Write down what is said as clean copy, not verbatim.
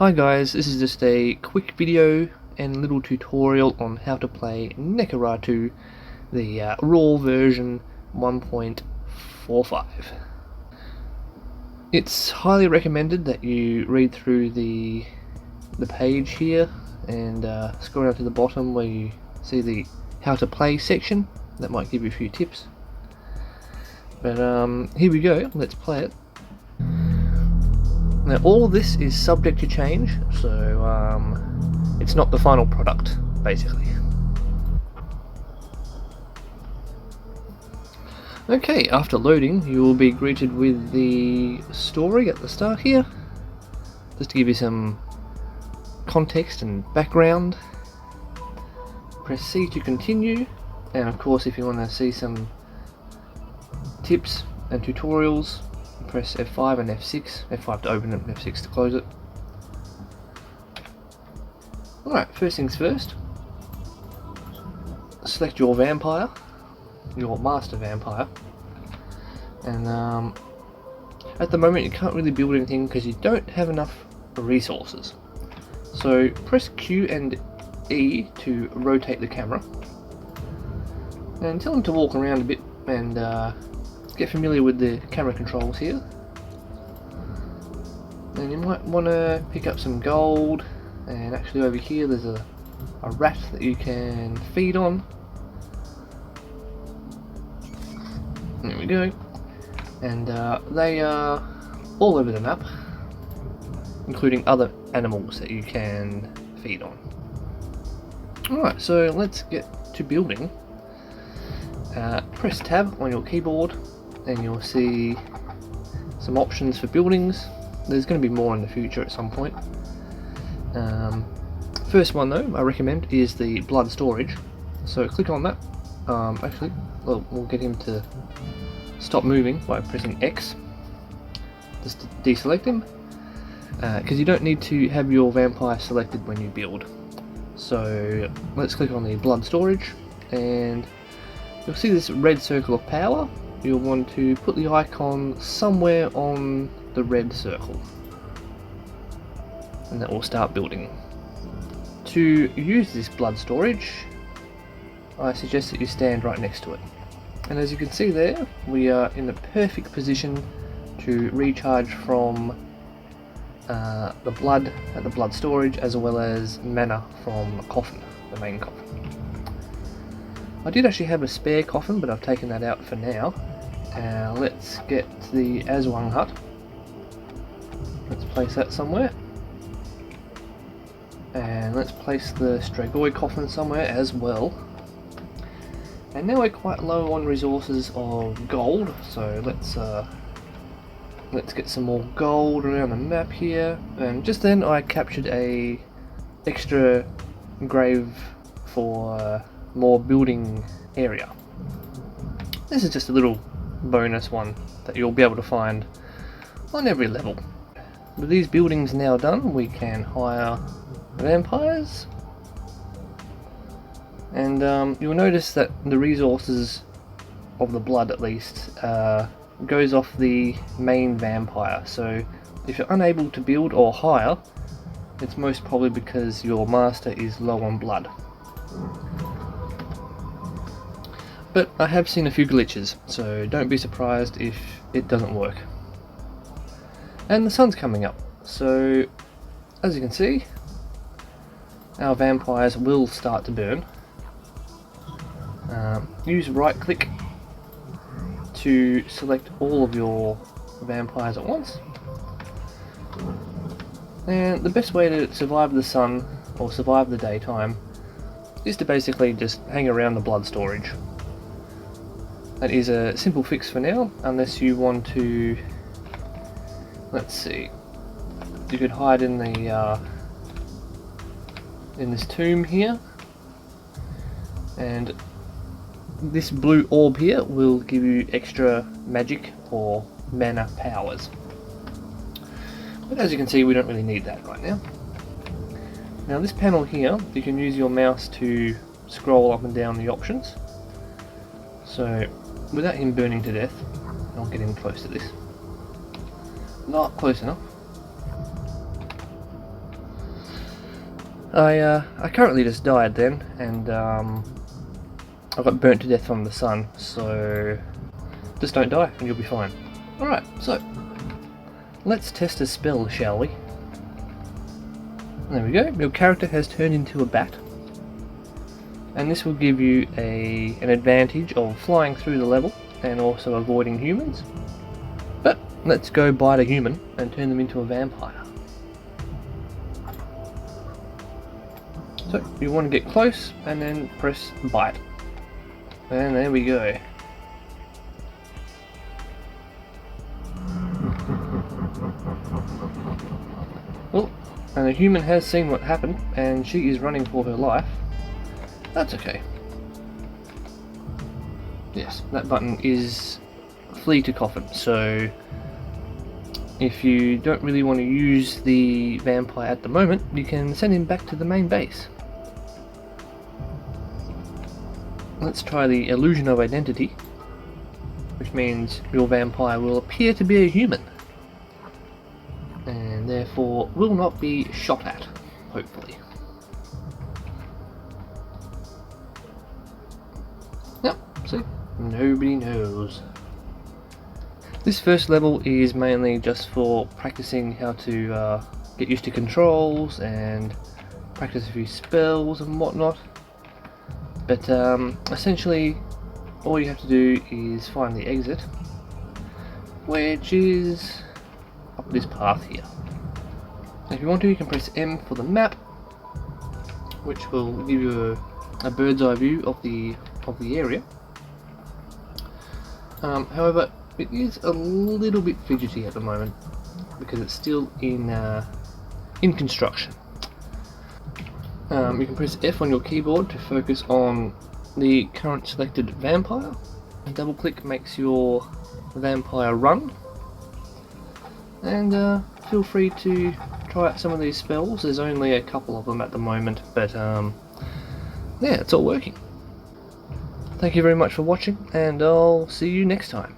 Hi guys, this is just a quick video and little tutorial on how to play Necuratu, the raw version 1.45. It's highly recommended that you read through the page here and scroll down to the bottom where you see the how to play section. That might give you a few tips. But here we go, let's play it. Now all of this is subject to change, so it's not the final product, basically. Okay, after loading you will be greeted with the story at the start here, just to give you some context and background. Press C to continue, and of course if you want to see some tips and tutorials, press F5 and F6, F5 to open it and F6 to close it. Alright, first things first, select your vampire, your master vampire, and at the moment you can't really build anything because you don't have enough resources. So press Q and E to rotate the camera, and tell him to walk around a bit and get familiar with the camera controls here. And you might want to pick up some gold, and actually over here there's a rat that you can feed on. There we go. And they are all over the map, including other animals that you can feed on. Alright, so let's get to building. Press tab on your keyboard and you'll see some options for buildings. There's going to be more in the future at some point. First one though I recommend is the blood storage, so click on that. Actually, well, we'll get him to stop moving by pressing X, just to deselect him, because you don't need to have your vampire selected when you build. So let's click on the blood storage, and you'll see this red circle of power. You'll want to put the icon somewhere on the red circle, and that will start building. To use this blood storage, I suggest that you stand right next to it. And as you can see there, we are in the perfect position to recharge from the blood at the blood storage, as well as mana from the coffin, the main coffin. I did actually have a spare coffin, but I've taken that out for now. Let's get the Aswang hut. Let's place that somewhere. And let's place the Strigoi coffin somewhere as well. And now we're quite low on resources of gold, so let's get some more gold around the map here. And just then I captured a extra grave for more building area. This is just a little bonus one that you'll be able to find on every level. With these buildings now done, we can hire vampires, and you'll notice that the resources of the blood, at least, goes off the main vampire. So if you're unable to build or hire, it's most probably because your master is low on blood. But I have seen a few glitches, so don't be surprised if it doesn't work. And the sun's coming up, so as you can see, our vampires will start to burn. Use right click to select all of your vampires at once. And the best way to survive the sun, or survive the daytime, is to basically just hang around the blood storage. That is a simple fix for now, unless you want to, let's see, you could hide in the in this tomb here, and this blue orb here will give you extra magic or mana powers. But as you can see, we don't really need that right now. Now this panel here, you can use your mouse to scroll up and down the options. So without him burning to death, I'll get him close to this. Not close enough. I currently just died then, and I got burnt to death from the sun, so just don't die and you'll be fine. Alright, so let's test a spell, shall we? There we go, your character has turned into a bat, and this will give you an advantage of flying through the level and also avoiding humans. But let's go bite a human and turn them into a vampire. So you want to get close and then press bite. And there we go. Oh, and the human has seen what happened and she is running for her life. That's okay. Yes, that button is flee to coffin, so if you don't really want to use the vampire at the moment, you can send him back to the main base. Let's try the illusion of identity, which means your vampire will appear to be a human, and therefore will not be shot at, hopefully. Yep, see? Nobody knows. This first level is mainly just for practicing how to get used to controls and practice a few spells and whatnot. But essentially all you have to do is find the exit, which is up this path here. Now if you want to, you can press M for the map, which will give you a bird's eye view of the area. However, it is a little bit fidgety at the moment because it's still in construction. You can press F on your keyboard to focus on the current selected vampire. A double click makes your vampire run. And feel free to try out some of these spells. There's only a couple of them at the moment, but yeah, it's all working. Thank you very much for watching, and I'll see you next time.